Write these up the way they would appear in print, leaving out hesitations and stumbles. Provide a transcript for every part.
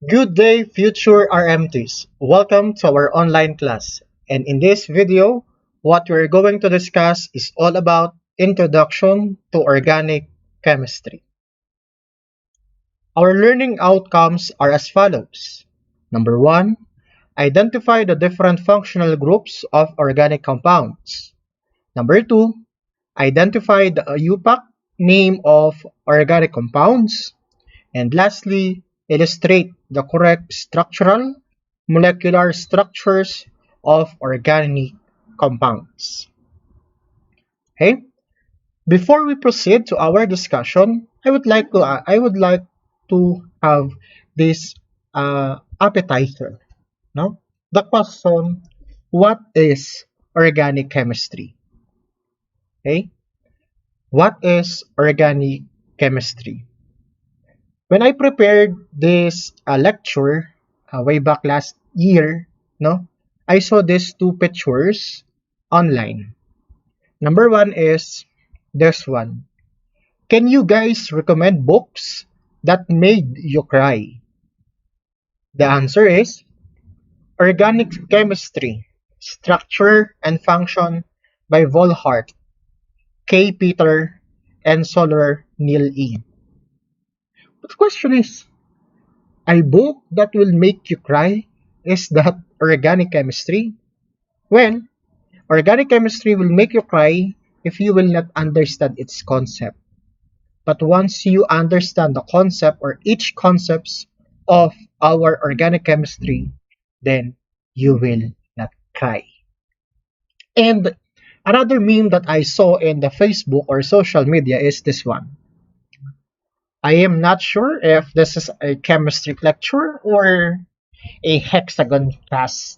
Good day, future RMTs. Welcome to our online class. And in this video, what we're going to discuss is all about Introduction to Organic Chemistry. Our learning outcomes are as follows. Number 1, identify the different functional groups of organic compounds. Number 2, identify the IUPAC name of organic compounds. And lastly, illustrate the correct structural, molecular structures of organic compounds. Okay? Before we proceed to our discussion, I would like to have this appetizer. No? The question: what is organic chemistry? Okay? What is organic chemistry? When I prepared this lecture way back last year, no, I saw these two pictures online. Number one is this one. Can you guys recommend books that made you cry? The answer is Organic Chemistry, Structure and Function by Volhart, K. Peter, and Soler Neil E. But the question is, a book that will make you cry, is that organic chemistry? Well, organic chemistry will make you cry if you will not understand its concept. But once you understand the concept or each concepts of our organic chemistry, then you will not cry. And another meme that I saw in the Facebook or social media is this one. I am not sure if this is a chemistry lecture or a hexagon class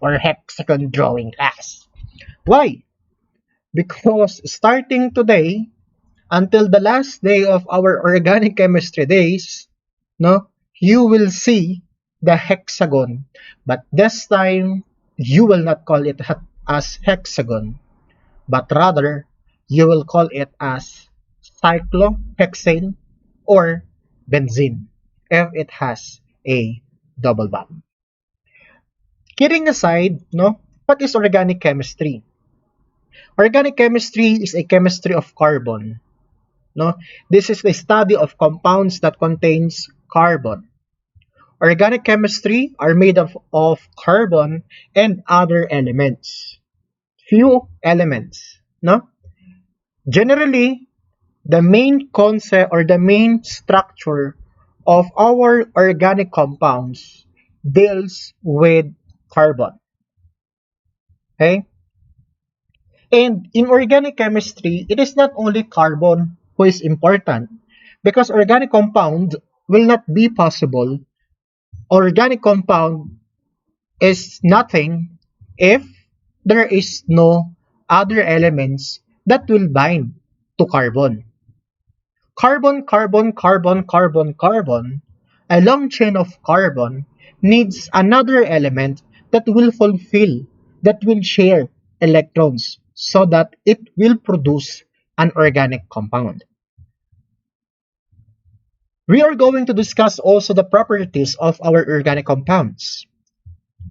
or hexagon drawing class. Why? Because starting today until the last day of our organic chemistry days, no, you will see the hexagon, but this time you will not call it as hexagon, but rather you will call it as cyclohexane or benzene if it has a double bond. Kidding aside, no, what is organic chemistry? Organic chemistry is a chemistry of carbon. No, this is the study of compounds that contains carbon. Organic chemistry are made of carbon and other elements. Few elements. No? Generally, the main concept or the main structure of our organic compounds deals with carbon. Okay? And in organic chemistry, it is not only carbon who is important because organic compound will not be possible. Organic compound is nothing if there is no other elements that will bind to carbon. Carbon, carbon, carbon, carbon, carbon, a long chain of carbon needs another element that will fulfill, that will share electrons so that it will produce an organic compound. We are going to discuss also the properties of our organic compounds.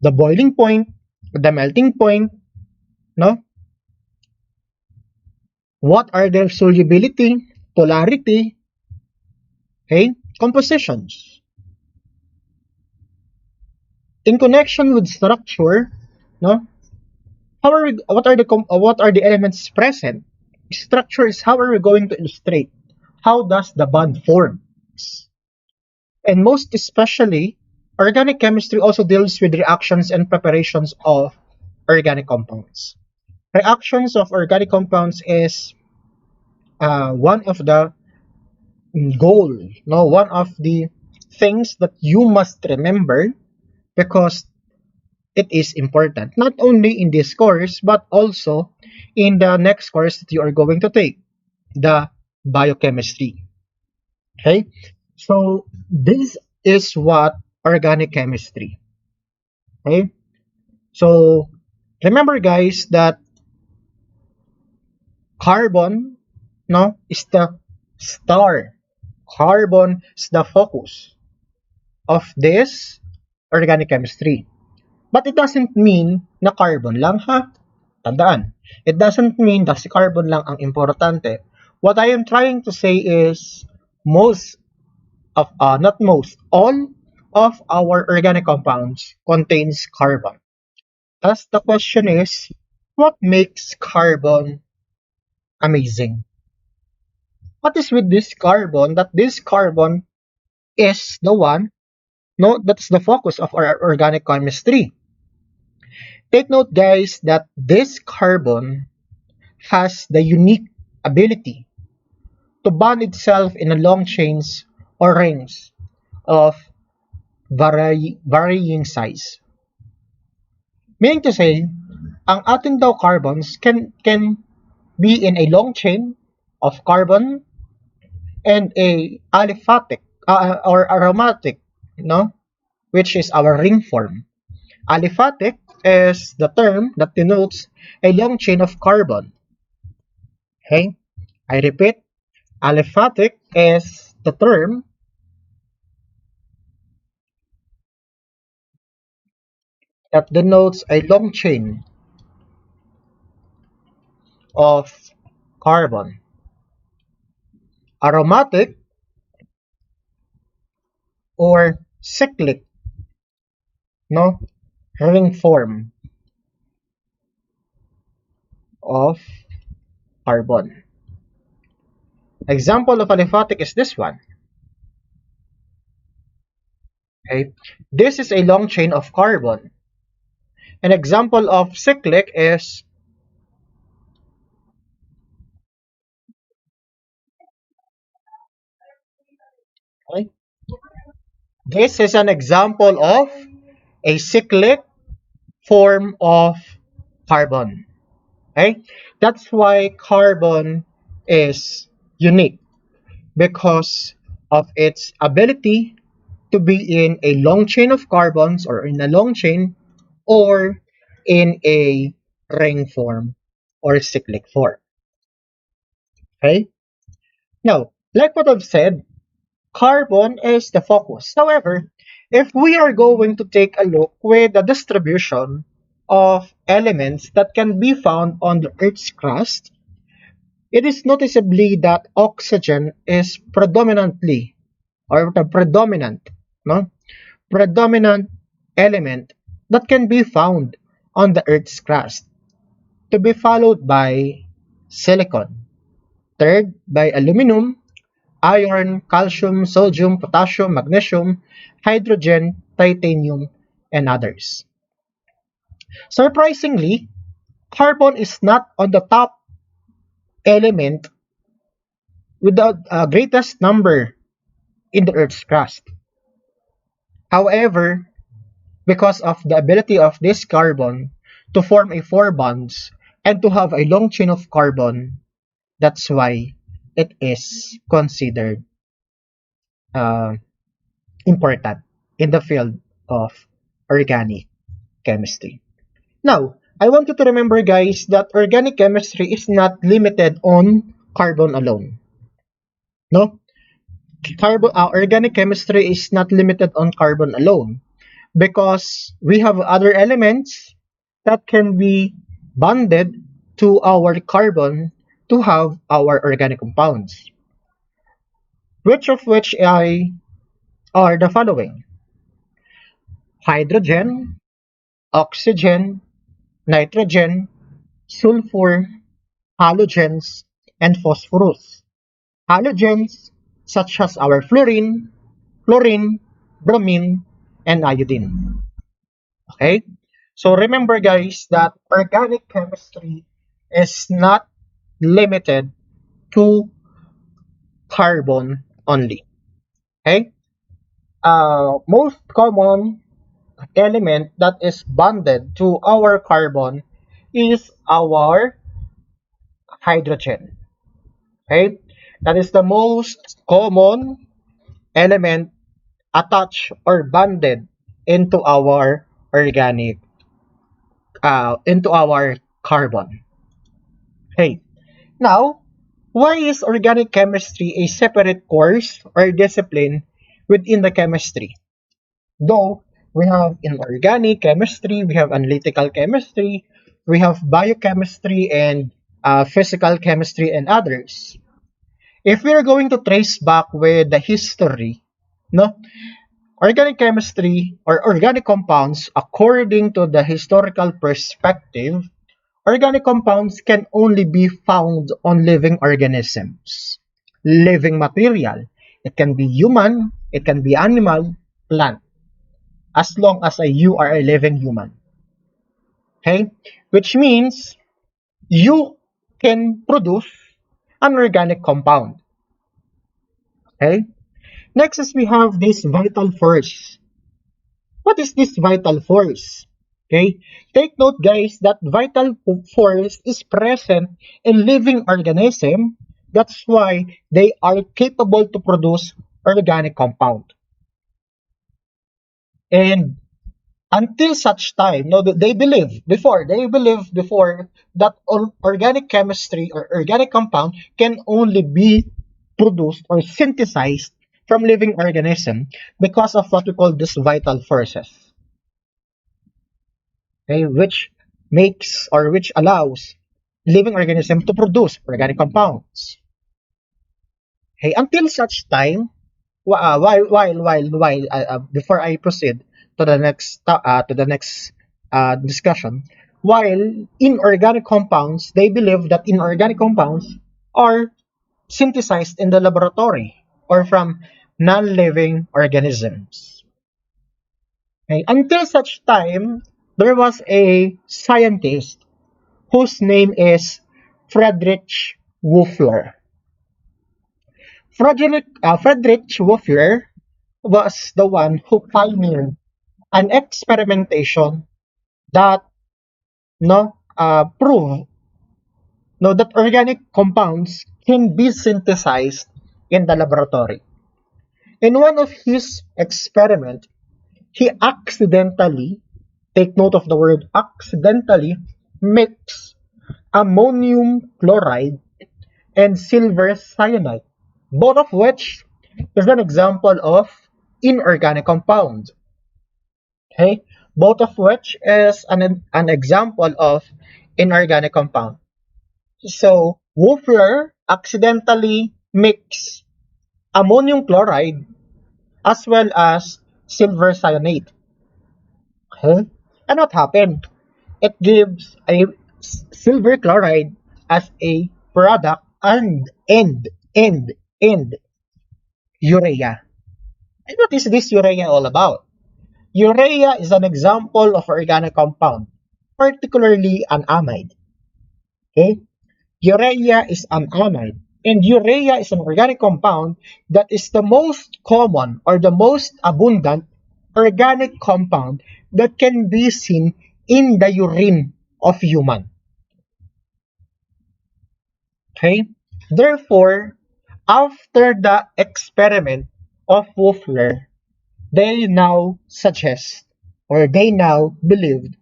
The boiling point, the melting point, no? What are their solubility, polarity, okay, compositions. In connection with structure, no? What are the elements present? Structure is how are we going to illustrate? How does the bond form? And most especially, organic chemistry also deals with reactions and preparations of organic compounds. Reactions of organic compounds is one of the goal, no, one of the things that you must remember because it is important, not only in this course, but also in the next course that you are going to take, the biochemistry. Okay, so this is what organic chemistry. Okay, so remember guys that carbon, no, is the star. Carbon is the focus. of this organic chemistry. But it doesn't mean na carbon lang ha. Tandaan, it doesn't mean that si carbon lang ang importante. What I am trying to say is most of, not most, all of our organic compounds contains carbon. Thus, the question is, what makes carbon amazing? What is with this carbon that this carbon is the one, no, that's the focus of our organic chemistry. Take note, guys, that this carbon has the unique ability to bond itself in a long chains or rings of varying size. Meaning to say, ang ating daw carbons can be in a long chain of carbon and a aliphatic or aromatic, no, which is our ring form. Aliphatic is the term that denotes a long chain of carbon. Okay, I repeat, aliphatic is the term that denotes a long chain of carbon. Aromatic or cyclic, no, ring form of carbon. Example of aliphatic is this one. Okay, this is a long chain of carbon. An example of cyclic is okay, this is an example of a cyclic form of carbon. Okay, that's why carbon is unique because of its ability to be in a long chain of carbons or in a long chain or in a ring form or cyclic form. Okay? Now, like what I've said, carbon is the focus. However, if we are going to take a look with the distribution of elements that can be found on the Earth's crust, it is noticeably that oxygen is predominantly or the predominant, no, predominant element that can be found on the Earth's crust, to be followed by silicon, third by aluminum, iron, calcium, sodium, potassium, magnesium, hydrogen, titanium, and others. Surprisingly, carbon is not on the top element with the greatest number in the Earth's crust. However, because of the ability of this carbon to form a four bonds and to have a long chain of carbon, that's why it is considered uh, important in the field of organic chemistry. Now, I want you to remember, guys, that organic chemistry is not limited on carbon alone. No, organic chemistry is not limited on carbon alone because we have other elements that can be bonded to our carbon to have our organic compounds. Which of which are the following: hydrogen, oxygen, nitrogen, sulfur, halogens, and phosphorus. Halogens such as our fluorine, chlorine, bromine, and iodine. Okay? So remember, guys, that organic chemistry is not limited to carbon only. Okay? Most common element that is bonded to our carbon is our hydrogen. Okay? That is the most common element attached or bonded into our organic into our carbon. Okay. Now, why is organic chemistry a separate course or discipline within the chemistry? Though we have inorganic chemistry, we have analytical chemistry, we have biochemistry and physical chemistry and others. If we are going to trace back with the history, no, organic chemistry or organic compounds, according to the historical perspective, organic compounds can only be found on living organisms, living material. It can be human, it can be animal, plant, as long as you are a living human. Okay? Which means you can produce an organic compound. Okay? Next is we have this vital force. What is this vital force? Okay? Take note guys that vital force is present in living organism. That's why they are capable to produce organic compound. And until such time, no, they believe before that organic chemistry or organic compound can only be produced or synthesized from living organism because of what we call this vital forces, okay, which makes or which allows living organism to produce organic compounds. Okay, until such time, before I proceed to the next discussion, while inorganic compounds, they believe that inorganic compounds are synthesized in the laboratory or from non-living organisms. Okay? Until such time, there was a scientist whose name is Friedrich Wuffler. Friedrich Wuffler was the one who pioneered an experimentation that prove that organic compounds can be synthesized in the laboratory. In one of his experiments, he accidentally, take note of the word accidentally, mixed ammonium chloride and silver cyanide, both of which is an example of inorganic compound. Okay, both of which is an example of inorganic compound. So Wolfler accidentally mixed ammonium chloride as well as silver cyanide. Okay, and what happened? It gives a silver chloride as a product and urea. And what is this urea all about? Urea is an example of organic compound, particularly an amide. Okay? Urea is an amide, and urea is an organic compound that is the most common or the most abundant organic compound that can be seen in the urine of human. Okay? Therefore, after the experiment of Wolfler, they now suggest or they now believe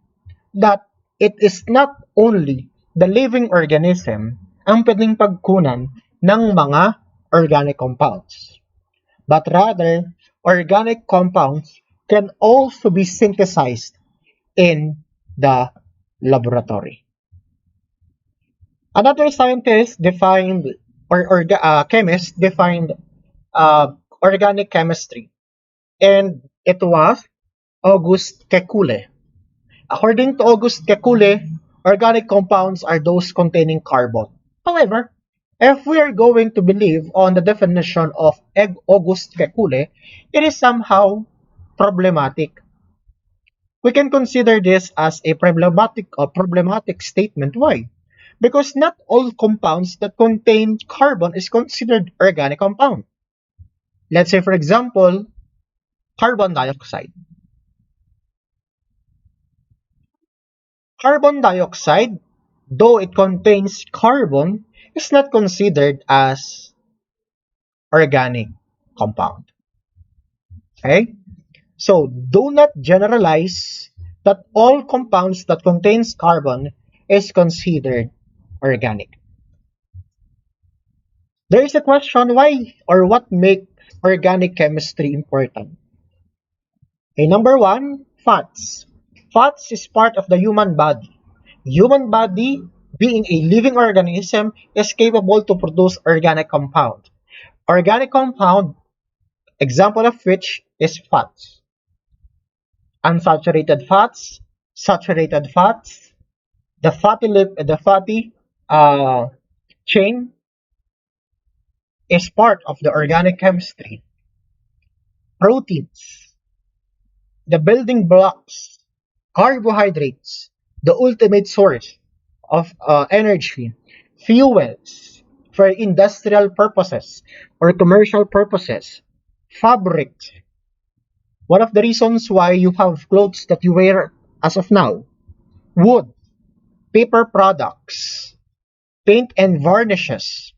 that it is not only the living organism ang pwedeng pagkunan ng mga organic compounds, but rather organic compounds can also be synthesized in the laboratory. Another scientist defined chemist defined organic chemistry, and it was Auguste Kekule. According to Auguste Kekule, organic compounds are those containing carbon. However, if we are going to believe on the definition of Auguste Kekule, it is somehow problematic. We can consider this as a problematic statement. Why? Because not all compounds that contain carbon is considered organic compound. Let's say, for example, carbon dioxide. Carbon dioxide, though it contains carbon, is not considered as organic compound. Okay? So do not generalize that all compounds that contains carbon is considered organic. There is a question why or what makes organic chemistry important. Okay, number one, fats. Fats is part of the human body. Human body, being a living organism, is capable to produce organic compound. Organic compound, example of which is fats. Unsaturated fats, saturated fats, the fatty uh, chain is part of the organic chemistry. Proteins, the building blocks, carbohydrates, the ultimate source of energy, fuels for industrial purposes or commercial purposes, fabrics. One of the reasons why you have clothes that you wear as of now, wood, paper products, paint and varnishes,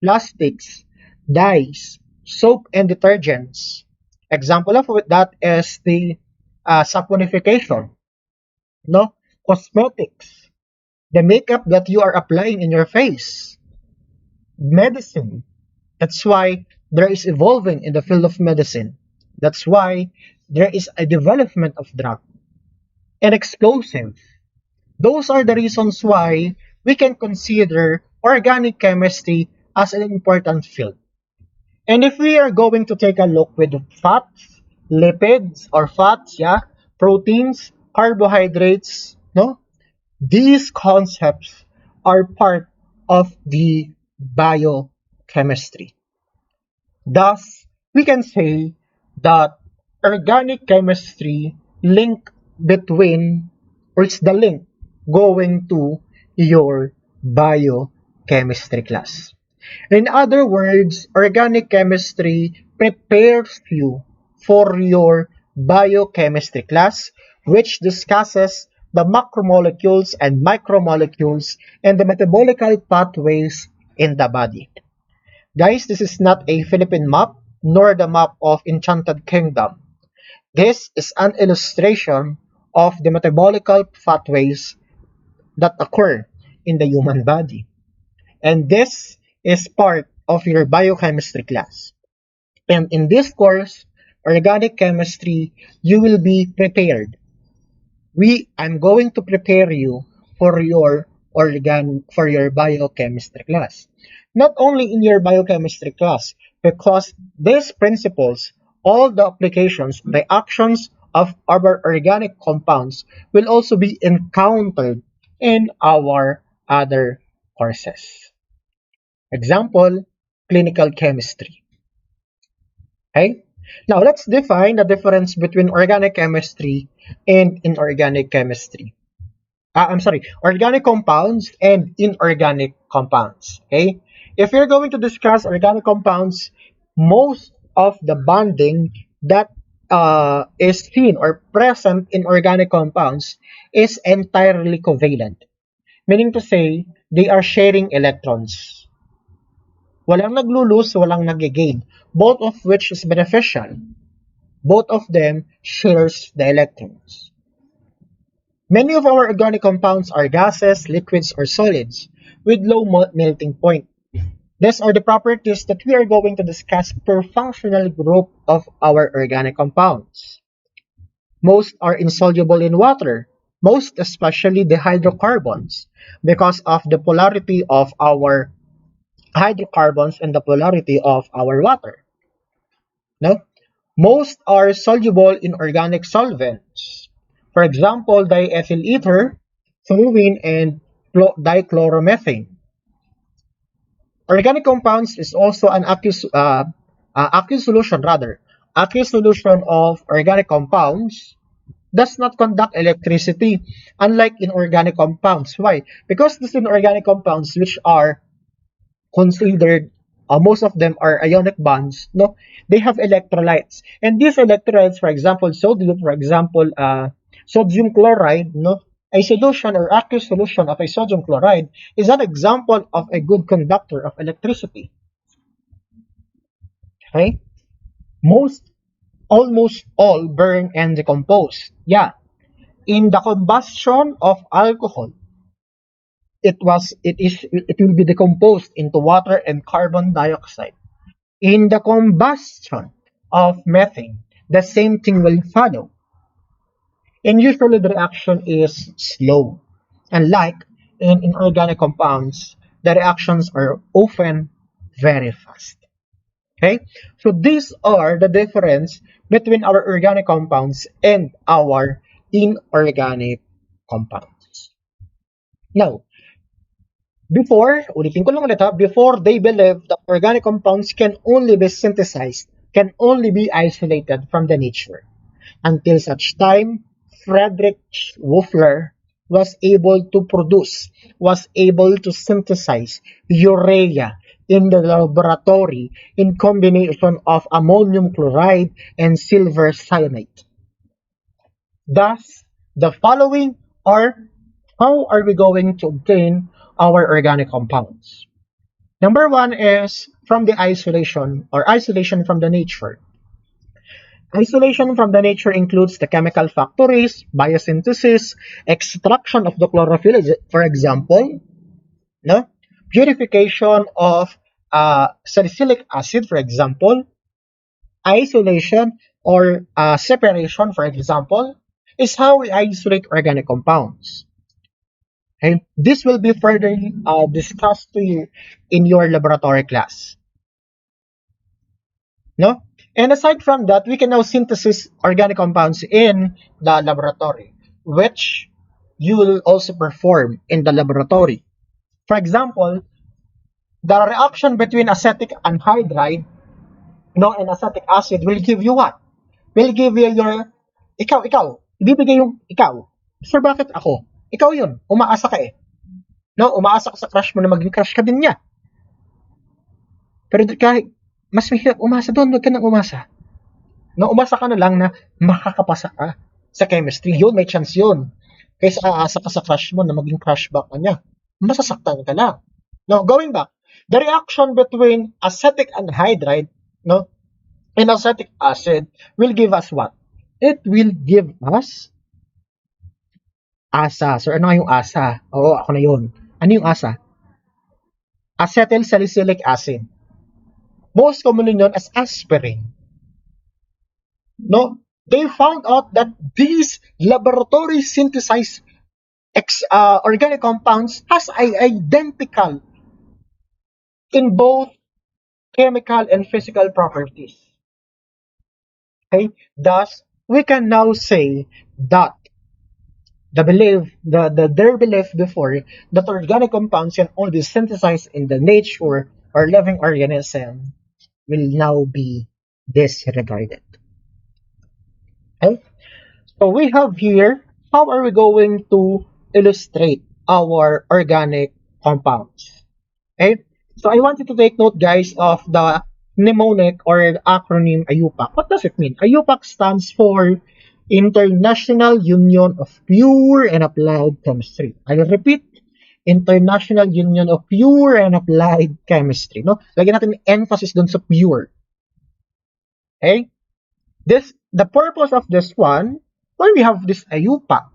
plastics, dyes, soap and detergents. Example of that is the saponification, no? Cosmetics, the makeup that you are applying in your face, medicine. That's why there is evolving in the field of medicine. That's why there is a development of drug and explosive. Those are the reasons why we can consider organic chemistry as an important field. And if we are going to take a look with fats, lipids or fats, yeah, proteins, carbohydrates, no, these concepts are part of the biochemistry. Thus, we can say that organic chemistry link between, or it's the link going to your biochemistry class. In other words, organic chemistry prepares you for your biochemistry class, which discusses the macromolecules and micromolecules and the metabolical pathways in the body. Guys, this is not a Philippine map, nor the map of Enchanted Kingdom. This is an illustration of the metabolical pathways that occur in the human body. And this is part of your biochemistry class. And in this course, organic chemistry, you will be prepared. I'm going to prepare you for your biochemistry class. Not only in your biochemistry class, because these principles, all the applications, the actions of our organic compounds will also be encountered in our other courses. Example, clinical chemistry. Okay? Now, let's define the difference between organic chemistry and inorganic chemistry. I'm sorry, organic compounds and inorganic compounds. Okay? If you're going to discuss organic compounds, most of the bonding that is seen or present in organic compounds is entirely covalent. Meaning to say, they are sharing electrons. Walang naglo-lose, walang nag-gain. Both of which is beneficial. Both of them shares the electrons. Many of our organic compounds are gases, liquids, or solids with low melting point. These are the properties that we are going to discuss per functional group of our organic compounds. Most are insoluble in water, most especially the hydrocarbons, because of the polarity of our hydrocarbons and the polarity of our water. No? Most are soluble in organic solvents. For example, diethyl ether, toluene, and dichloromethane. Organic compounds is also an aqueous solution rather. Aqueous solution of organic compounds does not conduct electricity, unlike inorganic compounds. Why? Because these inorganic compounds, which are considered, most of them are ionic bonds, no, they have electrolytes, and these electrolytes, for example sodium, sodium chloride, no, a solution or aqueous solution of a sodium chloride is an example of a good conductor of electricity. Okay, almost all burn and decompose. Yeah, in the combustion of alcohol, it will be decomposed into water and carbon dioxide. In the combustion of methane, the same thing will follow. And usually the reaction is slow. And like in inorganic compounds, the reactions are often very fast. Okay? So these are the difference between our organic compounds and our inorganic compounds. Now, ulitin ko lang ulit ha, before they believe that organic compounds can only be synthesized, can only be isolated from the nature. Until such time, Friedrich Wuffler was able to produce, was able to synthesize urea in the laboratory in combination of ammonium chloride and silver cyanide. Thus, the following are how are we going to obtain our organic compounds? Number one is from the isolation or isolation from the nature. Isolation from the nature includes the chemical factories, biosynthesis, extraction of the chlorophyll, for example, no? Purification of salicylic acid, for example, isolation or separation, for example, is how we isolate organic compounds. Okay? This will be further discussed to you in your laboratory class. No? And aside from that, we can now synthesize organic compounds in the laboratory, which you will also perform in the laboratory. For example, the reaction between acetic anhydride and acetic acid will give you what? Will give you your, ikaw, ibibigay yung ikaw. Sir, bakit ako? Ikaw yun, umaasa ka eh. No, umaasa ka sa crush mo na maging crush ka din niya. Pero kahit mas mahirap umasa doon, huwag ka nang umasa. No, umasa ka na lang na makakapasa ka sa chemistry. Yun, may chance yun. Kaysa aasa ka sa crush mo na maging crush back ka niya. Masasaktan ka lang. No, going back, the reaction between acetic anhydride, no, and acetic acid will give us what? It will give us asa. So, ano yung asa? Oo, ako na yun. Ano yung asa? Acetyl salicylic acid. Most commonly known as aspirin. No, they found out that these laboratory synthesized organic compounds has identical in both chemical and physical properties. Okay, thus we can now say that their belief before that organic compounds can only be synthesized in the nature or living organism will now be disregarded. Okay? So we have here, how are we going to illustrate our organic compounds? Okay? So I want you to take note, guys, of the mnemonic or acronym IUPAC. What does it mean? IUPAC stands for International Union of Pure and Applied Chemistry. I'll repeat, International Union of Pure and Applied Chemistry. No? Lagyan natin emphasis dun sa pure. Okay? The purpose of this one, why we have this IUPAC?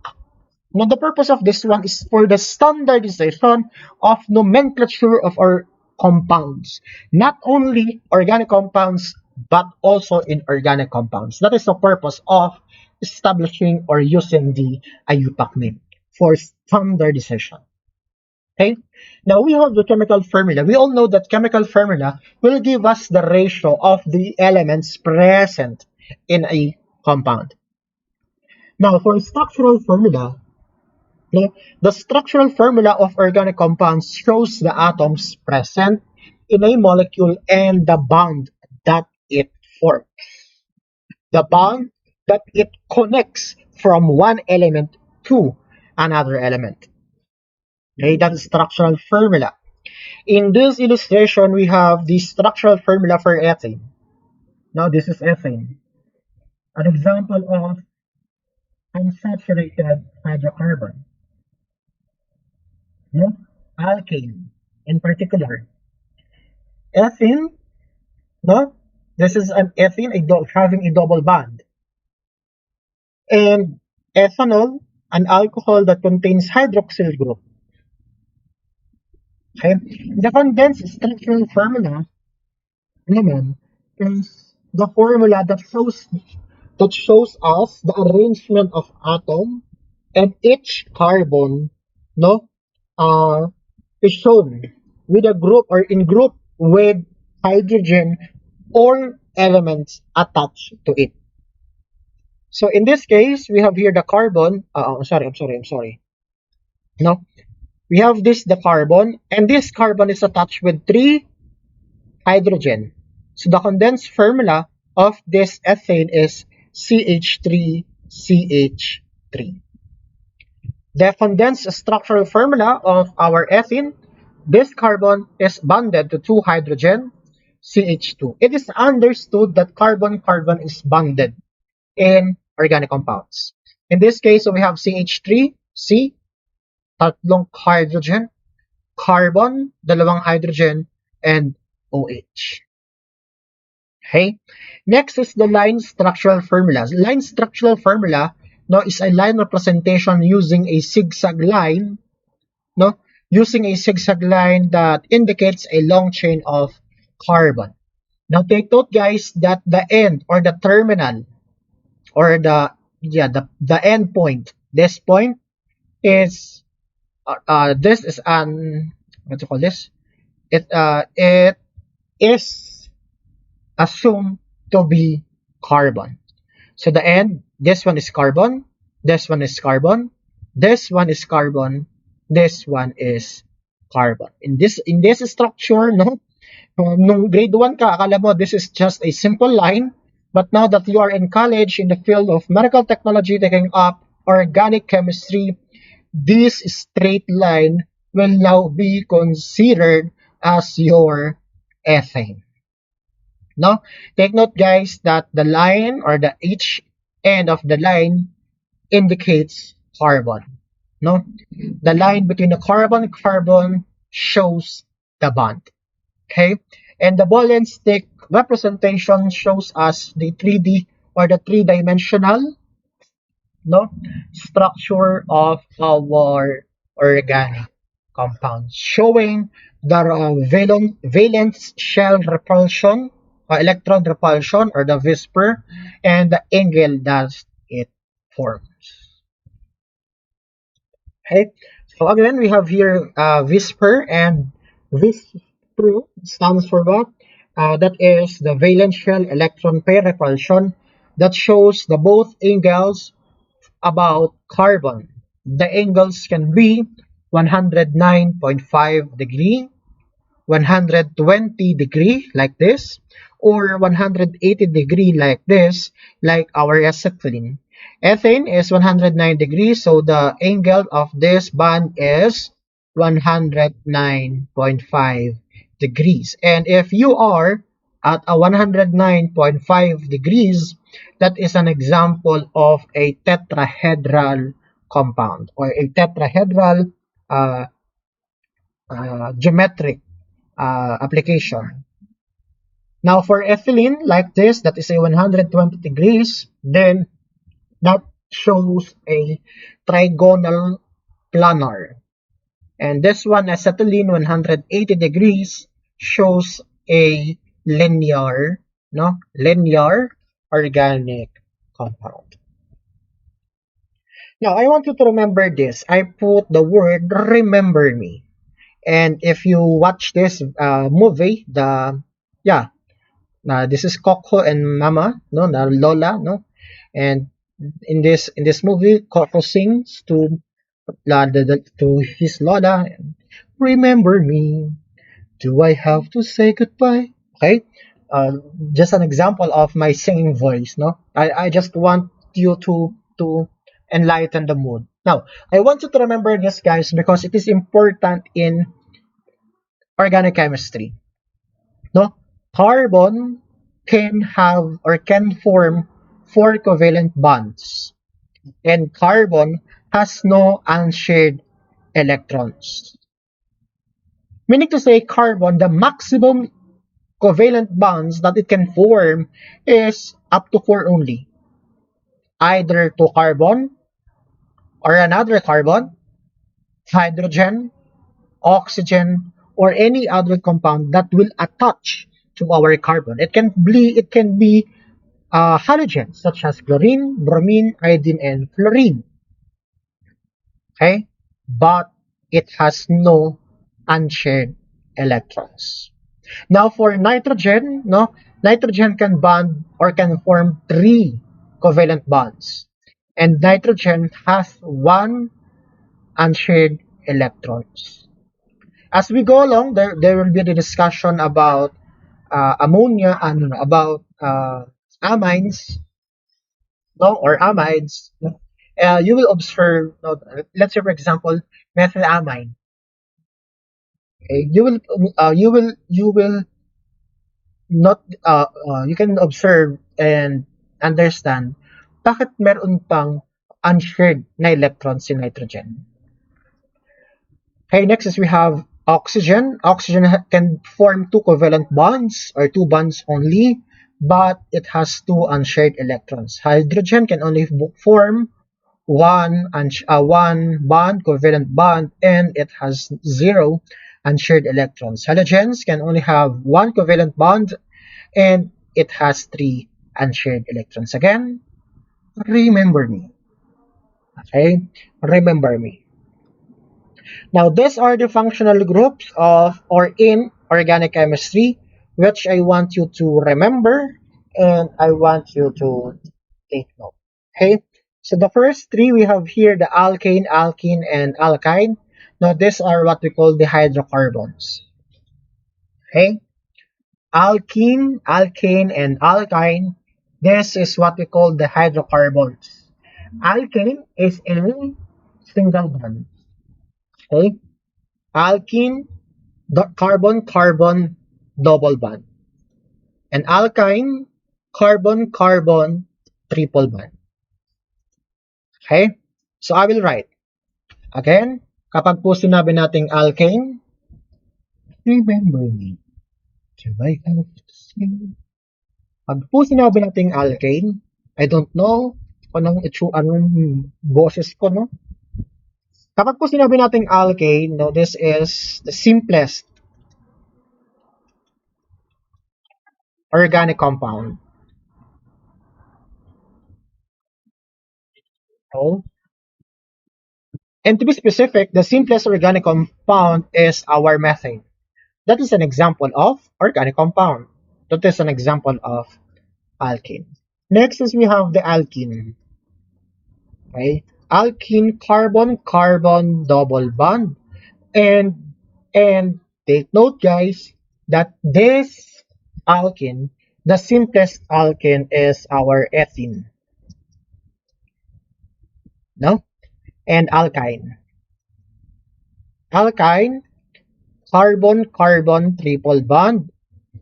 Now, the purpose of this one is for the standardization of nomenclature of our compounds. Not only organic compounds, but also inorganic compounds. That is the purpose of establishing or using the IUPAC name for standardization. Okay? Now, we have the chemical formula. We all know that chemical formula will give us the ratio of the elements present in a compound. Now, for structural formula, the structural formula of organic compounds shows the atoms present in a molecule and the bond that it forms. The bond that it connects from one element to another element. Okay, that is structural formula. In this illustration, we have the structural formula for ethane. Now, this is ethane. An example of unsaturated hydrocarbon. No? Alkane, in particular. Ethene, no? This is an ethene having a double bond. And ethanol, an alcohol that contains hydroxyl group. Okay? The condensed structural formula naman is the formula that shows that shows us the arrangement of atom, and each carbon, no, uh, is shown with a group or in group with hydrogen or elements attached to it. So in this case, we have here the carbon. I'm sorry. No, we have this the carbon, and this carbon is attached with three hydrogen. So the condensed formula of this ethane is CH3CH3. The condensed structural formula of our ethene, this carbon is bonded to two hydrogen, CH2. It is understood that carbon-carbon is bonded in organic compounds. In this case, so we have CH3, C, tatlong hydrogen, carbon, dalawang hydrogen, and OH. Okay. Next is the line structural formula. Line structural formula, no, is a line representation using a zigzag line, no, using a zigzag line that indicates a long chain of carbon. Now take note, guys, that the end or the terminal or the end point, this point is this is an what do you call this? It is assumed to be carbon. So the end, this one is carbon, this one is carbon, this one is carbon, this one is carbon. In this structure, no, nung grade 1 ka, akala mo this is just a simple line, but now that you are in college in the field of medical technology, taking up organic chemistry, this straight line will now be considered as your ethane. No, take note, guys, that the line or the each end of the line indicates carbon. No, the line between the carbon and carbon shows the bond. Okay, and the ball and stick representation shows us the 3D or the three-dimensional, no, structure of our organic compounds, showing the valence shell repulsion, electron repulsion, or the whisper, and the angle that it forms. Okay, so again, we have here whisper, and whisper stands for what? That is the valence shell electron pair repulsion that shows the both angles about carbon. The angles can be 109.5 degree, 120 degree like this, or 180 degree like this, like our acetylene. Ethane is 109 degrees, so the angle of this bond is 109.5 degrees. And if you are at a 109.5 degrees, that is an example of a tetrahedral compound or a tetrahedral uh, geometric application. Now for ethylene, like this, that is a 120 degrees, then that shows a trigonal planar. And this one, acetylene, 180 degrees, shows a linear, no, linear organic compound. Now, I want you to remember this. I put the word remember me. And if you watch this movie, this is Coco and Mama, no, na Lola, no, and in this movie, Coco sings to to his Lola, remember me. Do I have to say goodbye? Okay, uh, just an example of my singing voice. No, I just want you to enlighten the mood. Now, I want you to remember this, guys, because it is important in organic chemistry. No, carbon can have or can form four covalent bonds, and carbon has no unshared electrons. Meaning to say, carbon, the maximum covalent bonds that it can form is up to four only. Either to carbon or another carbon, hydrogen, oxygen, or any other compound that will attach to our carbon. It can be halogens such as chlorine, bromine, iodine, and fluorine. Okay? But it has no unshared electrons. Now for nitrogen, no, nitrogen can bond or can form three covalent bonds. And nitrogen has one unshared electrons. As we go along, there will be the discussion about ammonia and about amines, no, or amides. No? You will observe, no, let's say for example, methylamine. Okay? You will not you can observe and understand bakit meron pang unshared na electrons in nitrogen. Okay, next is we have oxygen. Oxygen can form two covalent bonds or two bonds only, but it has two unshared electrons. Hydrogen can only form one bond, covalent bond, and it has zero unshared electrons. Halogens can only have one covalent bond, and it has three unshared electrons. Again, remember me. Okay, remember me. Now, these are the functional groups of or in organic chemistry, which I want you to remember and I want you to take note. Okay, so the first three we have here the alkane, alkene, and alkyne. Now, these are what we call the hydrocarbons. Okay, alkene, alkane, and alkyne. This is what we call the hydrocarbons. Alkane is a single bond. Okay, alkene the carbon-carbon double bond. And alkyne, carbon-carbon triple bond. Okay? So I will write. Again, kapag po sinabi nating alkane, remember me. I have to sing. Pag po sinabi nating alkane, I don't know anong boses ko, no? Kapag po sinabi nating alkane, no, this is the simplest organic compound. So, and to be specific, the simplest organic compound is our methane. That is an example of organic compound. That is an example of alkene. Next is we have the alkene. Okay? Alkene carbon-carbon double bond. And take note guys that this alkene, the simplest alkene is our ethene. No? And alkyne. Alkyne, carbon-carbon triple bond.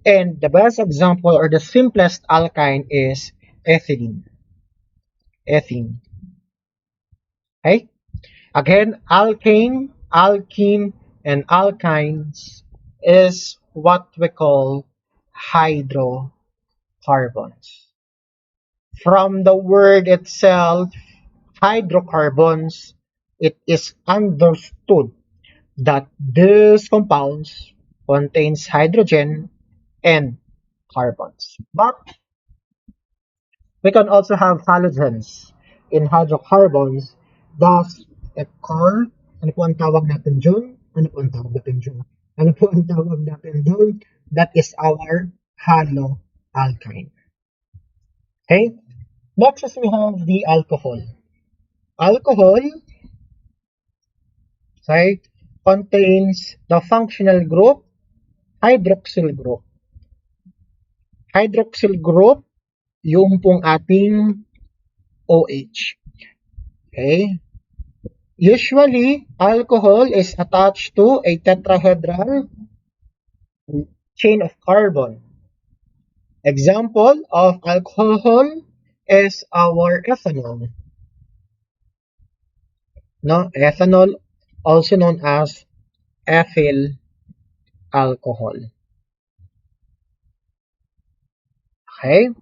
And the best example or the simplest alkyne is ethylene. Ethene. Okay? Again, alkane, alkene, and alkynes is what we call hydrocarbons. From the word itself, hydrocarbons, it is understood that these compounds contains hydrogen and carbons. But we can also have halogens in hydrocarbons. Thus, it called, ano po ang tawag natin dyan? Ano po ang tawag natin dyan? Ano po ang tawag natin dyan? That is our haloalkyne. Okay? Next is we have the alcohol. Alcohol, okay, contains the functional group hydroxyl group. Hydroxyl group, yung pong ating OH. Okay? Usually, alcohol is attached to a tetrahedral chain of carbon. Example of alcohol is our ethanol. No, ethanol, also known as ethyl alcohol. Okay?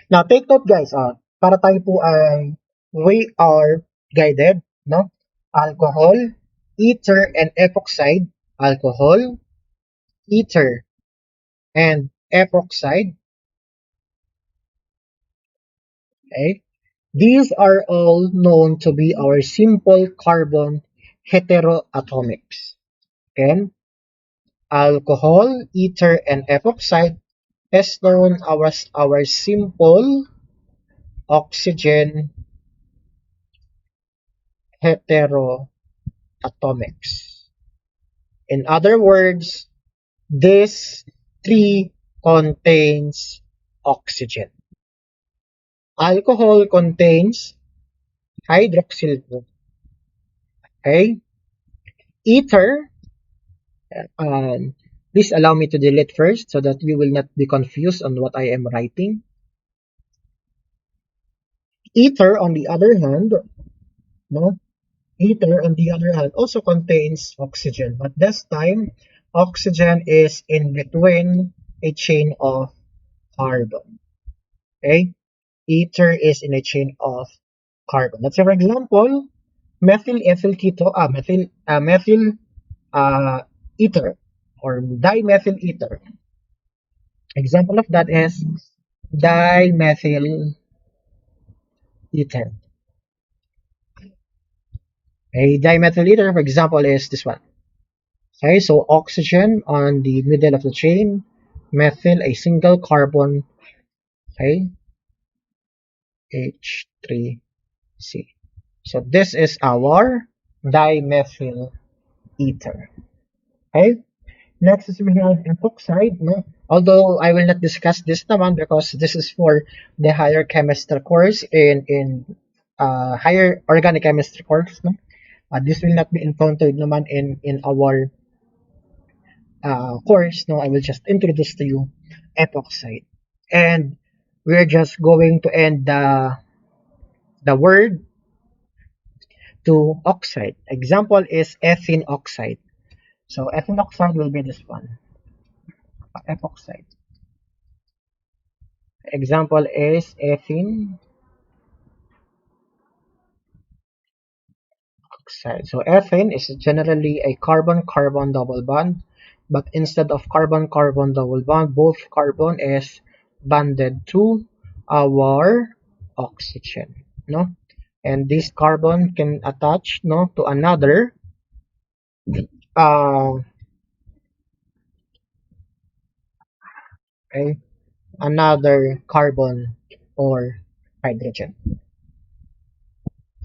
Now, take note guys, para tayo po ay we are guided, no? Alcohol, ether, and epoxide. Alcohol, ether, and epoxide. Okay? These are all known to be our simple carbon heteroatomics. Again, alcohol, ether, and epoxide is known as our simple oxygen heteroatomics. In other words, this tree contains oxygen. Alcohol contains hydroxyl group. Okay? Ether, um, please allow me to delete first so that you will not be confused on what I am writing. Ether, on the other hand, no, ether on the other hand also contains oxygen, but this time oxygen is in between a chain of carbon. Okay? Ether is in a chain of carbon. Let's say, for example, methyl ethyl keto, methyl ether or dimethyl ether. Example of that is dimethyl ether. A dimethyl ether, for example, is this one. Okay, so oxygen on the middle of the chain, methyl, a single carbon, okay, H3C. So this is our dimethyl ether. Okay, next is we have epoxide. No? Although I will not discuss this naman because this is for the higher chemistry course in higher organic chemistry course. No? This will not be encountered naman in our course. No, I will just introduce to you epoxide, and we're just going to end the word to oxide. Example is ethene oxide. So ethene oxide will be this one, epoxide. Example is ethene oxide. So ethene is generally a carbon-carbon double bond, but instead of carbon-carbon double bond, both carbon is bonded to our oxygen. No? And this carbon can attach no to uh, okay, another carbon or hydrogen.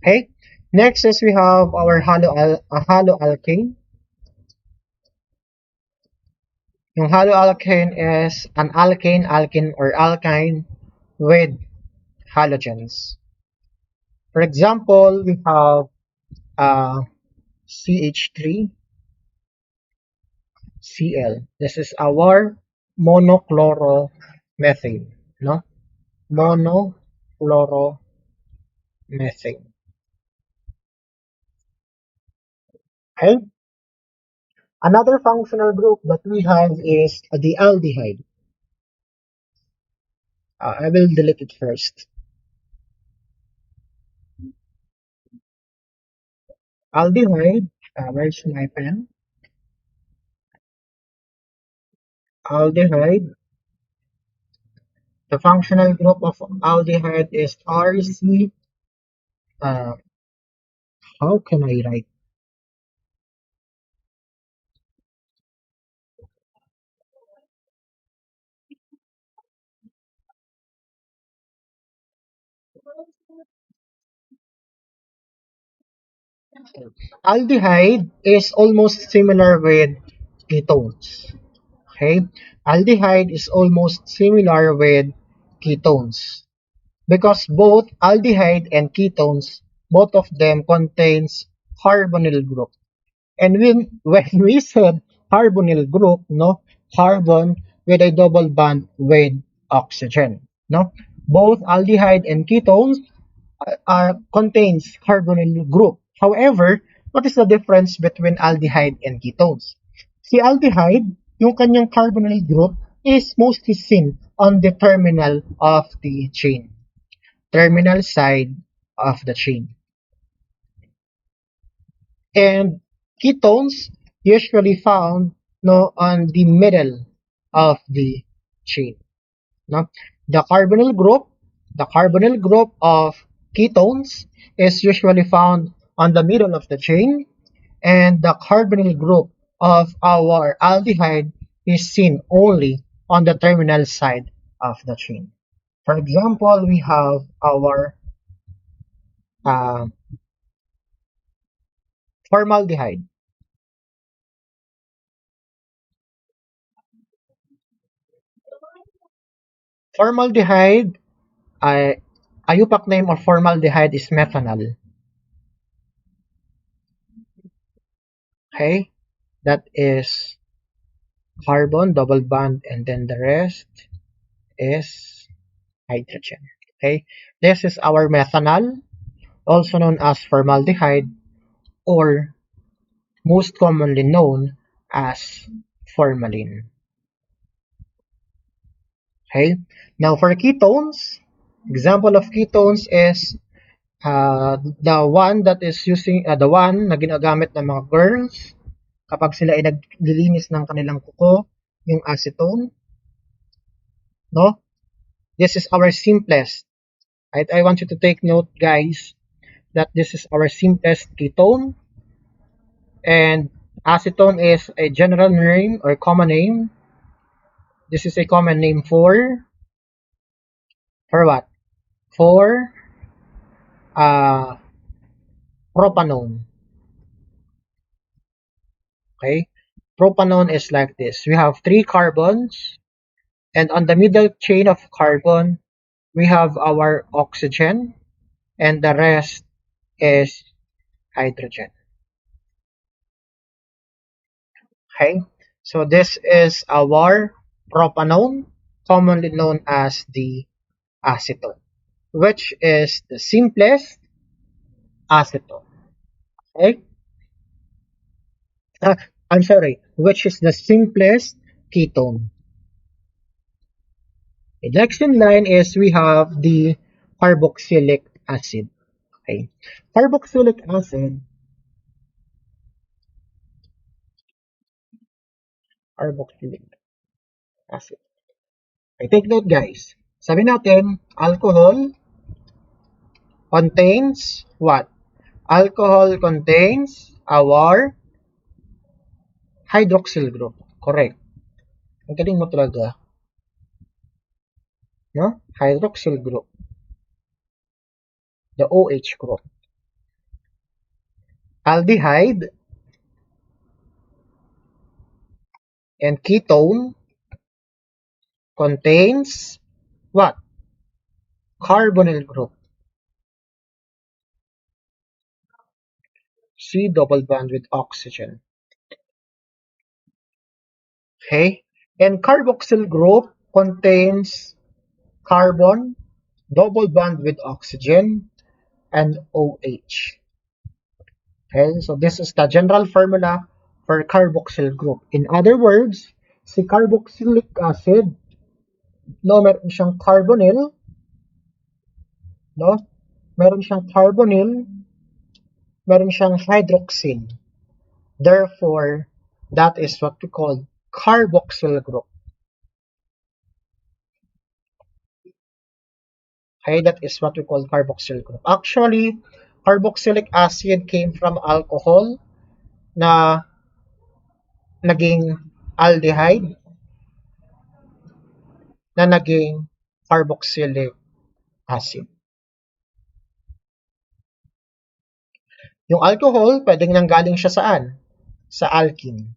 Okay. Next is we have our haloalkane. Yung haloalkane is an alkane or alkyne with halogens. For example, we have CH3Cl. This is our monochloromethane, no? Monochloromethane. Okay? Another functional group that we have is the aldehyde. I will delete it first. Aldehyde, where's my pen? Aldehyde, the functional group of aldehyde is RC. Uh, how can I write? Aldehyde is almost similar with ketones. Okay, aldehyde is almost similar with ketones because both aldehyde and ketones, both of them contains carbonyl group. And when we said carbonyl group, no, carbon with a double bond with oxygen, no, both aldehyde and ketones contains carbonyl group. However, what is the difference between aldehyde and ketones? Si aldehyde, yung kanyang carbonyl group is mostly seen on the terminal of the chain, terminal side of the chain. And ketones usually found no on the middle of the chain. No, the carbonyl group The carbonyl group of ketones is usually found on the middle of the chain, and the carbonyl group of our aldehyde is seen only on the terminal side of the chain. For example, we have our uh, formaldehyde. Formaldehyde, a UPAC name of formaldehyde is methanol. Okay, that is carbon, double bond, and then the rest is hydrogen. Okay, this is our methanol, also known as formaldehyde, or most commonly known as formalin. Okay, now for ketones, example of ketones is the one that is using the one na ginagamit ng mga girls kapag sila ay naglilinis ng kanilang kuko, yung acetone, no? This is our simplest. Right? I want you to take note, guys, that this is our simplest ketone, and acetone is a general name or common name. This is a common name for what? For uh, propanone. Okay? Propanone is like this. We have three carbons, and on the middle chain of carbon, we have our oxygen, and the rest is hydrogen. Okay? So this is our propanone, commonly known as the acetone, which is the simplest acetone. Okay? Uh, I'm sorry, which is the simplest ketone. The next in line is we have the carboxylic acid. Okay, carboxylic carboxylic acid. Okay, take note guys. Sabi natin, alcohol contains what? Alcohol contains our hydroxyl group. Correct. Ang galing mo talaga. No? Hydroxyl group. The OH group. Aldehyde and ketone contains what? Carbonyl group. C double bond with oxygen. Okay? And carboxyl group contains carbon, double bond with oxygen, and OH. Okay? So this is the general formula for carboxyl group. In other words, si carboxylic acid, no, meron siyang carbonyl, no? Meron siyang carbonyl, meron siyang hydroxyl. Therefore, that is what we call carboxyl group. Okay, that is what we call carboxyl group. Actually, carboxylic acid came from alcohol na naging aldehyde na naging carboxylic acid. Yung alcohol, pwedeng nanggaling siya saan? Sa alkene.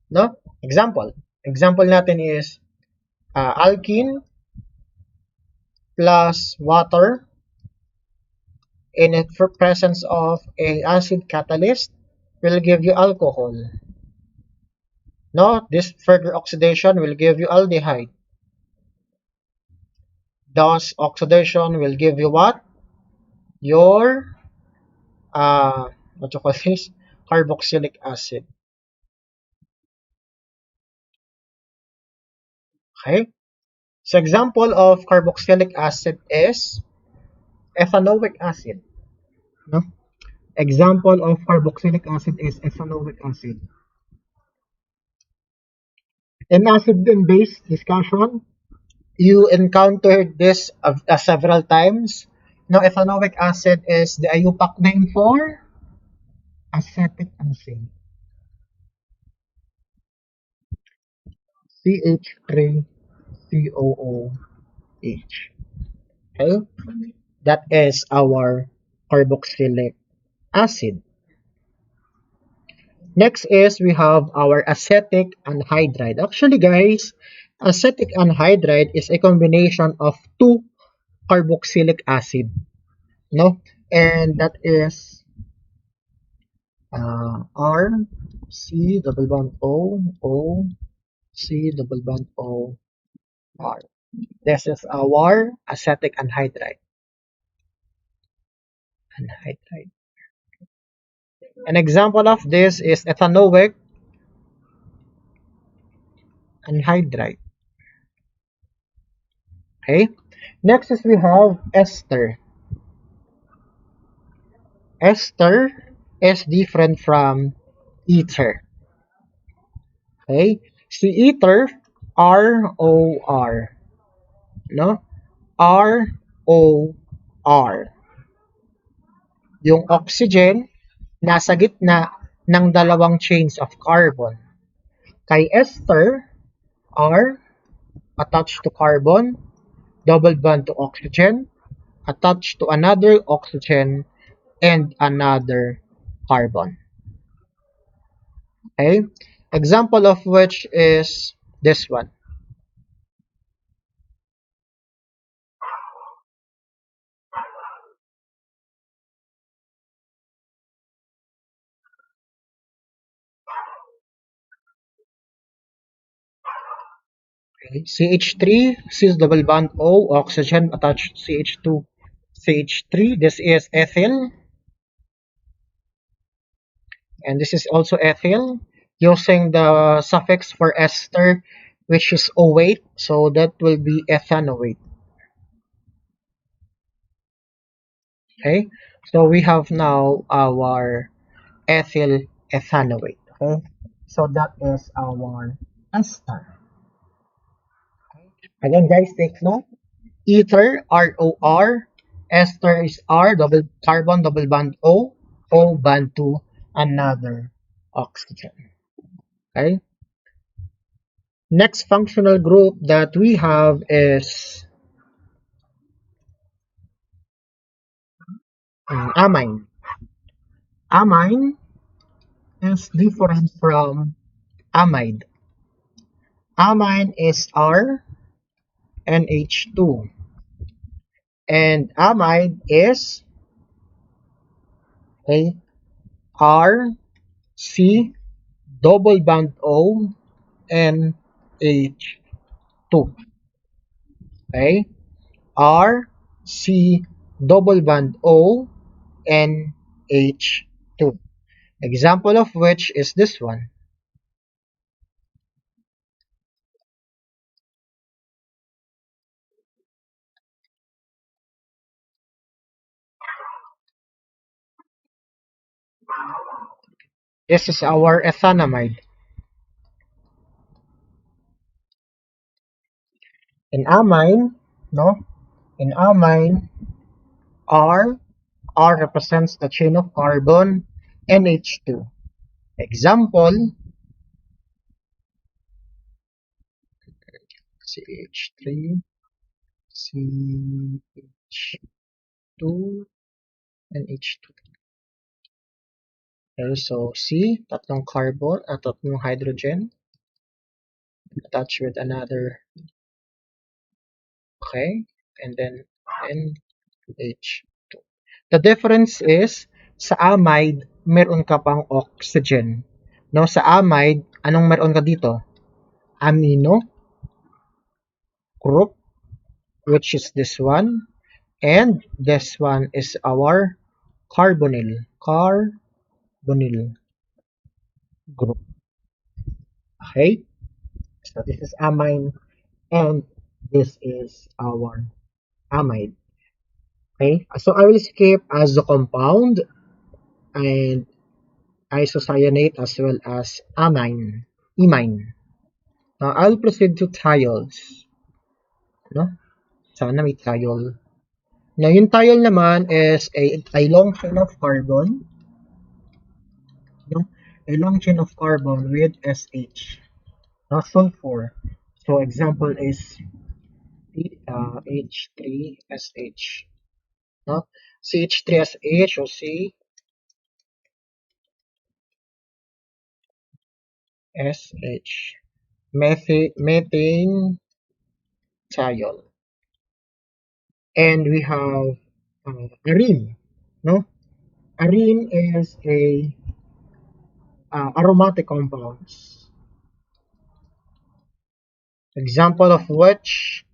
No? Example. Example natin is alkene plus water in the presence of a acid catalyst will give you alcohol. No, this further oxidation will give you aldehyde. Thus, oxidation will give you what? Your what you call this? Carboxylic acid. Okay. So example of carboxylic acid is ethanoic acid. No? Example of carboxylic acid is ethanoic acid. In acid and base discussion, You encountered this several times. Now, ethanoic acid is the IUPAC name for acetic acid. CH3COOH. Okay? That is our carboxylic acid. Next is we have our acetic anhydride. Actually, guys, acetic anhydride is a combination of two carboxylic acid, no? And that is R C double bond O C double bond O R. This is our acetic anhydride. Anhydride. An example of this is ethanoic anhydride. Okay. Next is we have ester. Ester is different from ether. Okay. Si ether, ROR. No? ROR. Yung oxygen, nasa gitna ng dalawang chains of carbon. Kay ester, R, attached to carbon, double bond to oxygen, attached to another oxygen, and another carbon. Okay? Example of which is this one. Okay? CH3, cis double bond O, oxygen attached to CH2. CH3, this is ethyl, and this is also ethyl, using the suffix for ester, which is O8, so that will be ethanoate. Okay, so we have now our ethyl ethanoate. Okay, so that is our ester. Again, guys, take note. Ether, ROR, ester is R, double carbon, double bond O bond to another oxygen. Okay. Next functional group that we have is amine. Amine is different from amide. Amine is R NH2 and amide is a R C double bond O NH2. Okay? R C double bond O NH2. Example of which is this one. This is our ethanamide. In amine, no? In amine, R represents the chain of carbon, NH2. Example, CH3, CH2, and H2. Okay, so C, tatlong carbon, tatlong hydrogen, attached with another, okay, and then NH2. The difference is, sa amide, meron ka pang oxygen. No, sa amide, anong meron ka dito? Amino group, which is this one, and this one is our carbonyl group. Okay, so this is amine and this is our amide. Okay, so I will skip azo compound and isocyanate as well as amine. Now I'll proceed to thiols. no? Sana may thiol. Now, yung thiol naman is a long chain of carbon, no? A long chain of carbon with SH, no? Sulfur. So, example is H3SH, no? CH3SH or CSH, methane thiol. And we have arene, no? Arene is a aromatic compounds. Example of which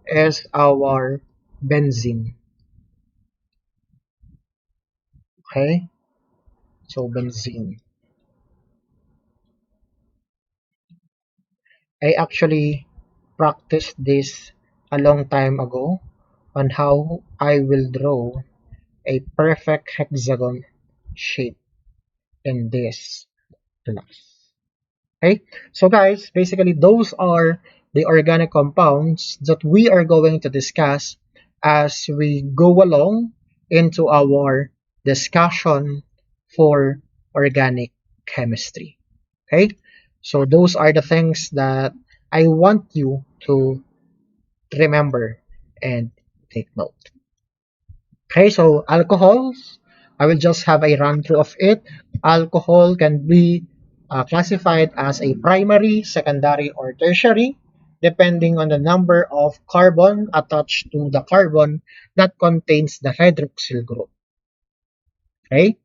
is our benzene. Okay, so benzene. I actually practiced this a long time ago on how I will draw a perfect hexagon shape in this class. Okay, so guys, basically those are the organic compounds that we are going to discuss as we go along into our discussion for organic chemistry. Okay, so those are the things that I want you to remember and take note. Okay, so alcohols, I will just have a run through of it. Alcohol can be classified as a primary, secondary, or tertiary, depending on the number of carbon attached to the carbon that contains the hydroxyl group. Okay,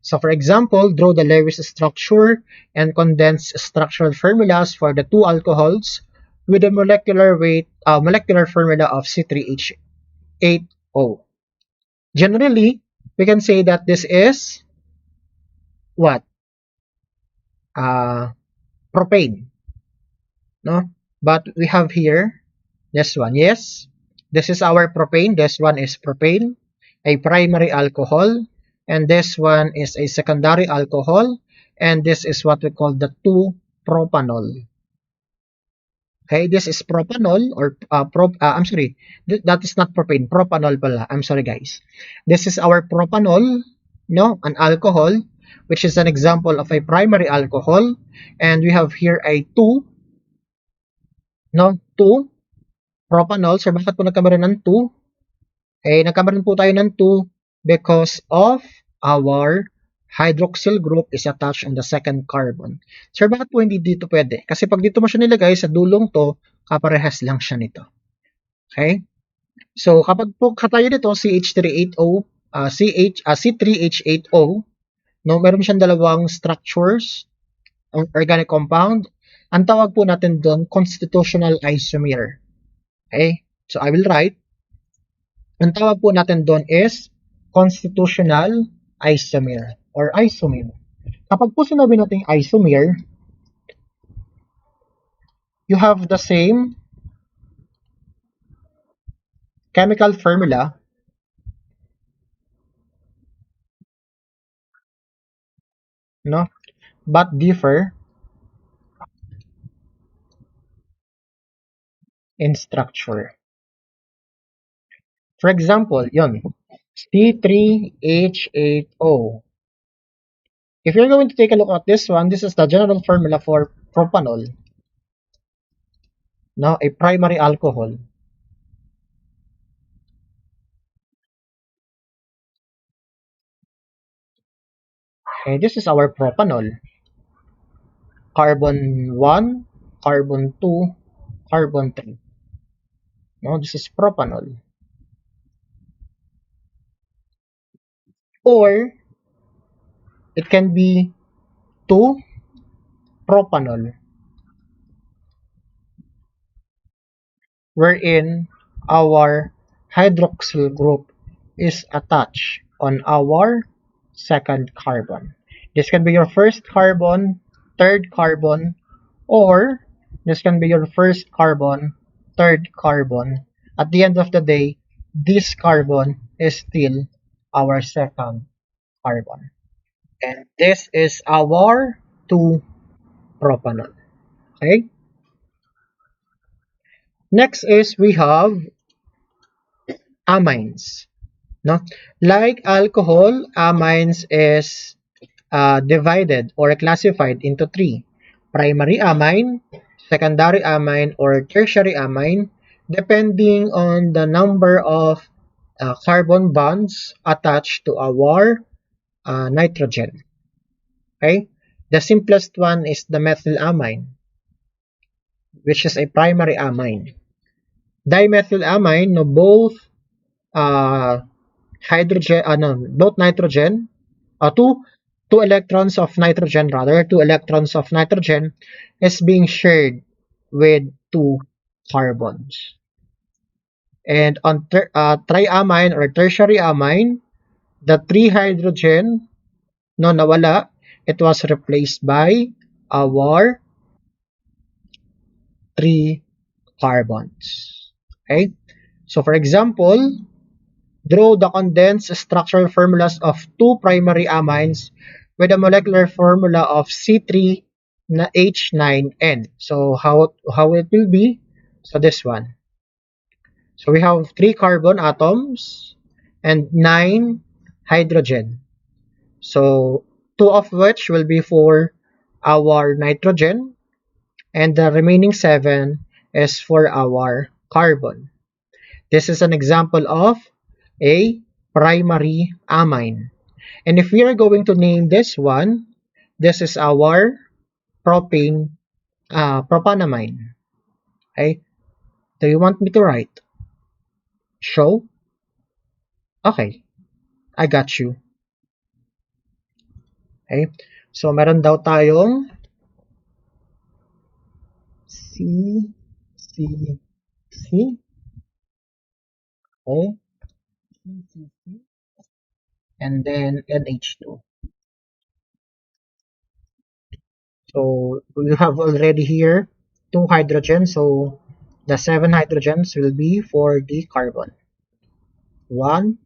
so for example, draw the Lewis structure and condense structural formulas for the two alcohols with a molecular formula of C3H8O. Generally, we can say that this is what? Uh, Propane, no? But we have here this one. Yes, this is our propane. This one is propane, a primary alcohol, and this one is a secondary alcohol, and this is what we call the 2-propanol. Okay, this is propanol or I'm sorry, that is not propane, propanol pala. I'm sorry guys. This is our propanol, no, an alcohol, which is an example of a primary alcohol, and we have here a 2, no, 2 propanol. So bakit po nagkameron ng 2? Eh, nagkameron po tayo ng 2 because of our hydroxyl group is attached on the second carbon. Sir, bakit po hindi dito pwede? Kasi pag dito mo siya nilagay sa dulong to, kaparehas lang siya nito. Okay? So, kapag po katayo nito, CH3HO, C3H8O, no, meron siyang dalawang structures, organic compound. Ang tawag po natin doon, constitutional isomer. Okay? So, I will write, ang tawag po natin doon is constitutional isomer or isomer. Kapag po sinabi natin isomer, you have the same chemical formula, no? But differ in structure. For example, yon, C3H8O. If you're going to take a look at this one, this is the general formula for propanol, no? A primary alcohol. Okay, this is our propanol. Carbon 1, carbon 2, carbon 3. No, this is propanol. Or it can be 2-propanol, wherein our hydroxyl group is attached on our second carbon. This can be your first carbon, third carbon, or this can be your first carbon, third carbon. At the end of the day, this carbon is still our second carbon. And this is our 2-propanol. Okay? Next is we have amines. No? Like alcohol, amines is divided or classified into three: primary amine, secondary amine, or tertiary amine, depending on the number of carbon bonds attached to our nitrogen. Okay? The simplest one is the methylamine, which is a primary amine. Dimethylamine, no, both uh, hydrogen, no, both nitrogen, two electrons of nitrogen, rather, two electrons of nitrogen is being shared with two carbons. And on triamine or tertiary amine, the three hydrogen, no, nawala. It was replaced by our three carbons. Okay? So for example, draw the condensed structural formulas of two primary amines with a molecular formula of C3H9N. So how it will be? So this one. So we have three carbon atoms and nine hydrogen. So two of which will be for our nitrogen, and the remaining seven is for our carbon. This is an example of a primary amine. And if we are going to name this one, this is our propanamine. Okay? Do you want me to write? Show? Okay, I got you. Okay? So meron daw tayong C, C, C. Okay? C, C, C. And then NH2. So we have already here two hydrogens. So the seven hydrogens will be for the carbon. 1,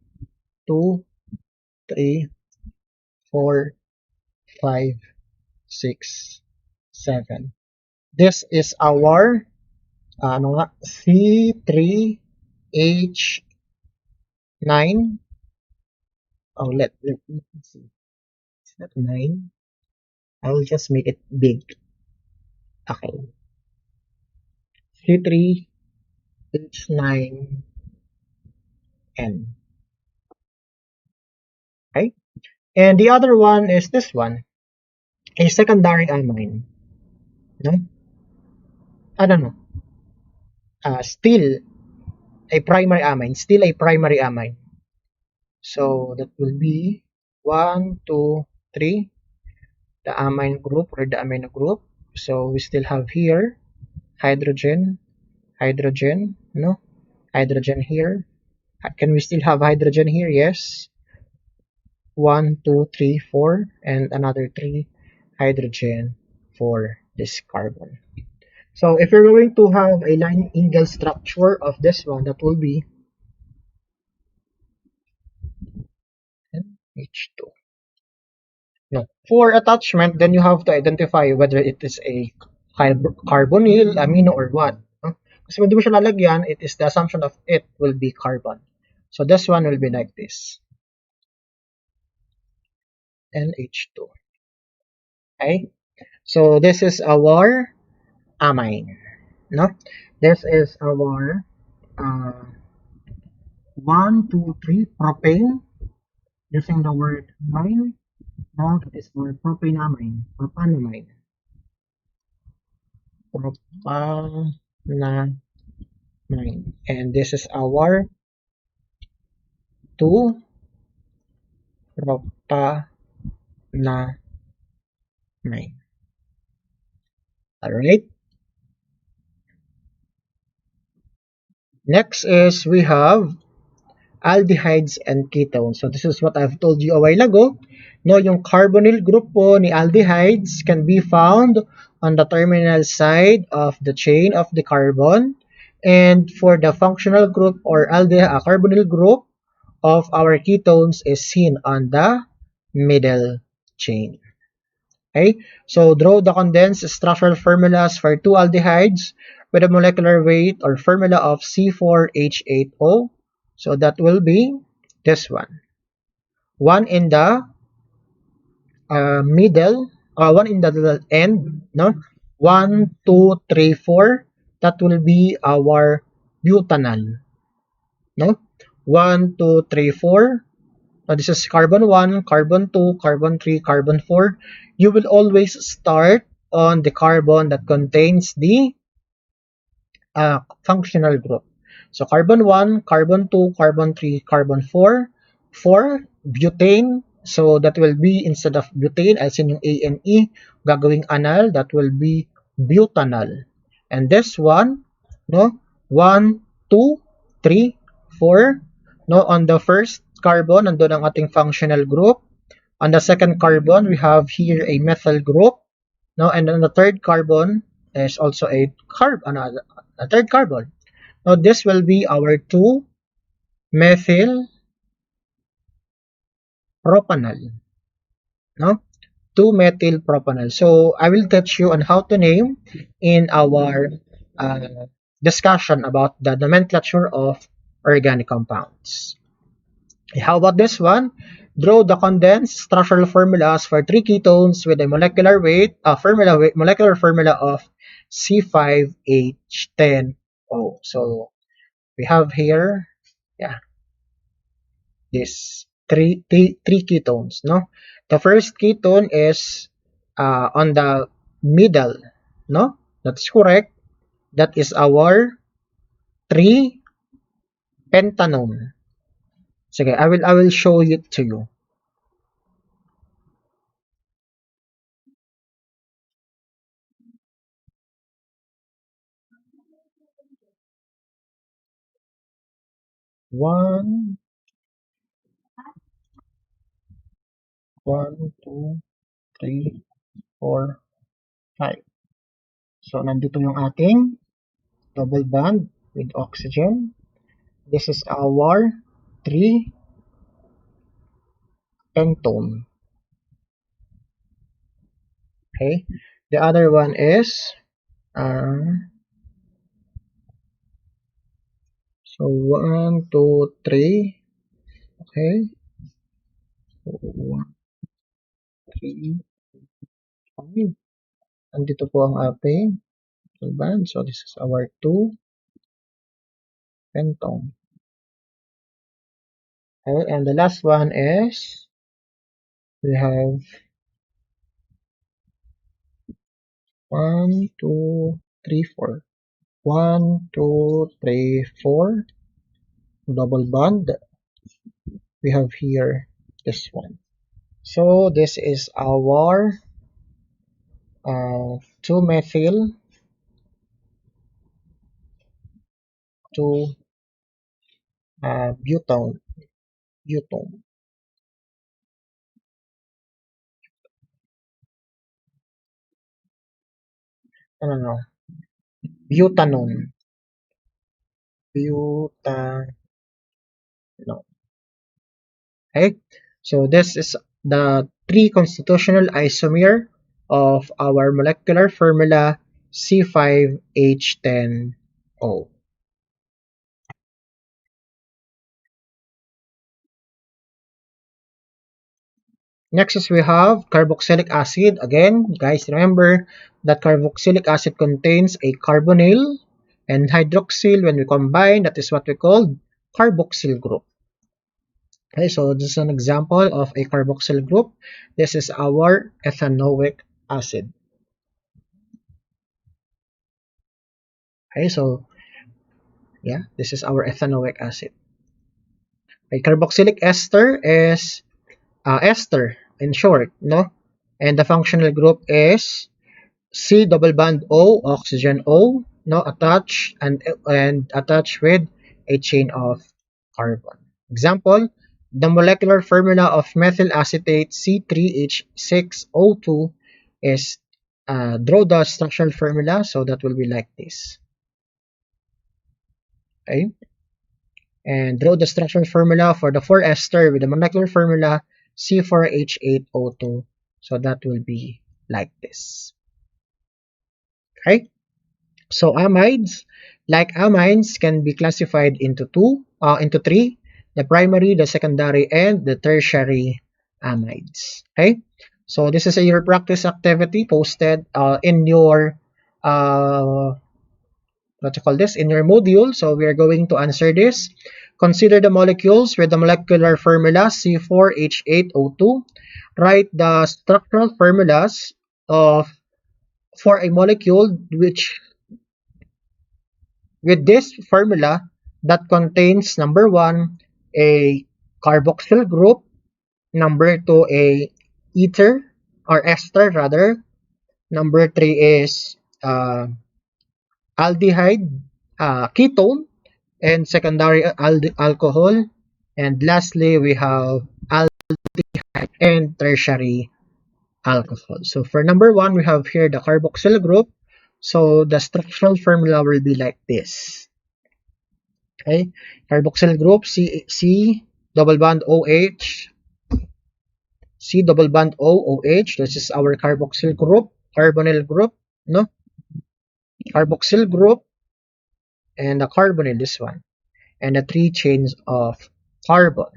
2, 3, 4, 5, 6, 7. This is our C3H9. Oh, let me see. Is that 9? I will just make it big. Okay. C3H9N. Okay. And the other one is this one, a secondary amine. No? I don't know. Still a primary amine. Still a primary amine. So that will be 1, 2, 3, the amine group or the amino group. So we still have here hydrogen, hydrogen, no? Hydrogen here. Can we still have hydrogen here? Yes. 1, 2, 3, 4, and another 3 hydrogen for this carbon. So if you're going to have a line angle structure of this one, that will be H2. No. For attachment, then you have to identify whether it is a carbonyl, amino, or what. No? Kasi kung di mo siya lalagyan, it is the assumption of it will be carbon. So this one will be like this. NH2. Okay? So this is our amine. No? This is our 1, 2, 3 propane using the word amine. Now that is for propanamine. Propanamine. Propanamine. And this is our 2 propanamine. Alright. Next is we have aldehydes and ketones. So this is what I've told you a while ago. No, yung carbonyl group po ni aldehydes can be found on the terminal side of the chain of the carbon. And for the functional group or carbonyl group of our ketones is seen on the middle chain. Okay, so draw the condensed structural formulas for two aldehydes with a molecular weight or formula of C4H8O. So that will be this one. One in the middle, one in the end, no? 1, 2, 3, 4. That will be our butanal, no? 1, 2, 3, 4. This is carbon 1, carbon 2, carbon 3, carbon 4. You will always start on the carbon that contains the functional group. So carbon 1, carbon 2, carbon 3, carbon 4, 4 butane. So that will be, instead of butane, as in yung A and E, gagawing anal, that will be butanal. And this one, no, 1, 2, 3, 4, no, on the first carbon, nandun ang ating functional group. On the second carbon, we have here a methyl group, no, and on the third carbon is also a third carbon. Now this will be our 2-methyl propanal, no? 2-methyl propanal. So I will teach you on how to name in our discussion about the nomenclature of organic compounds. How about this one? Draw the condensed structural formulas for 3 ketones with a molecular formula of C5H10O. So we have here, yeah, this three ketones, no? The first ketone is on the middle, no? That's correct. That is our 3-pentanone. Sige, I will show it to you. One, 2, 3, 4, 5. So nandito yung ating double bond with oxygen. This is our 3-pentone. Okay. The other one is so 1, 2, 3. Okay. So 1, 3, 5. Andito po ang ating double bond. So this is our 2-pentone. Okay, and the last one is we have 1, 2, 3, 4. 1, 2, 3, 4. Double bond. We have here this one. So this is our 2-methyl 2 butone. No. Butanone. Butanone. Okay. So this is the 3-constitutional isomer of our molecular formula C5H10O. Next is we have carboxylic acid. Again, guys, remember that carboxylic acid contains a carbonyl and hydroxyl. When we combine, that is what we call carboxyl group. Okay, so this is an example of a carboxyl group. This is our ethanoic acid. Okay, so yeah, this is our ethanoic acid. A carboxylic ester is ester in short, no? And the functional group is C double bond O, oxygen O, no, attached and attached with a chain of carbon. Example, the molecular formula of methyl acetate C3H6O2 is draw the structural formula, so that will be like this. Okay, and draw the structural formula for the 4-ester with the molecular formula C4H8O2, so that will be like this. Okay, So amides, like amines, can be classified into three: the primary, the secondary, and the tertiary amides. Okay. So this is a your practice activity posted in your uh, what you call this in your module. So we are going to answer this. Consider the molecules with the molecular formula C4H8O2. Write the structural formulas of for a molecule which with this formula that contains number one a carboxyl group, number two a ether or ester rather, number three is aldehyde, ketone, and secondary alcohol, and lastly we have aldehyde and tertiary alcohol. So for number one, we have here the carboxyl group. So the structural formula will be like this. Okay, carboxyl group C double bond OH, C double bond OOH. This is our carboxyl group, carbonyl group, no, carboxyl group, and the carbonyl, this one, and the three chains of carbon.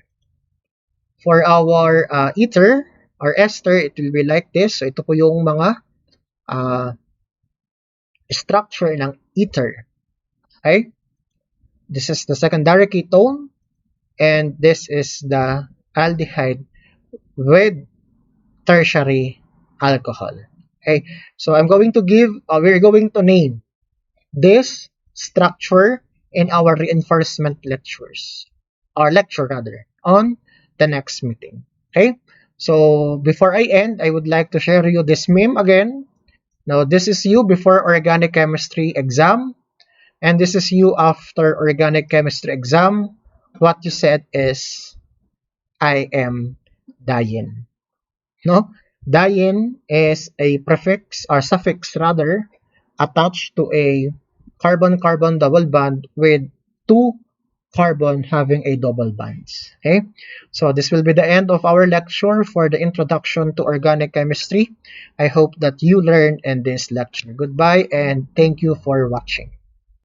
For our ether or ester, it will be like this. So ito po yung mga uh, structure ng ether. Okay? This is the secondary ketone, and this is the aldehyde with tertiary alcohol. Okay? So I'm going to we're going to name this structure in our reinforcement lectures, or lecture rather, on the next meeting. Okay? So before I end, I would like to share you this meme again. Now this is you before organic chemistry exam, and this is you after organic chemistry exam. What you said is, I am dying. No? Dying is a prefix or suffix rather attached to a carbon-carbon double bond with two carbon having a double bonds. Okay, so this will be the end of our lecture for the introduction to organic chemistry. I hope that you learned in this lecture. Goodbye and thank you for watching.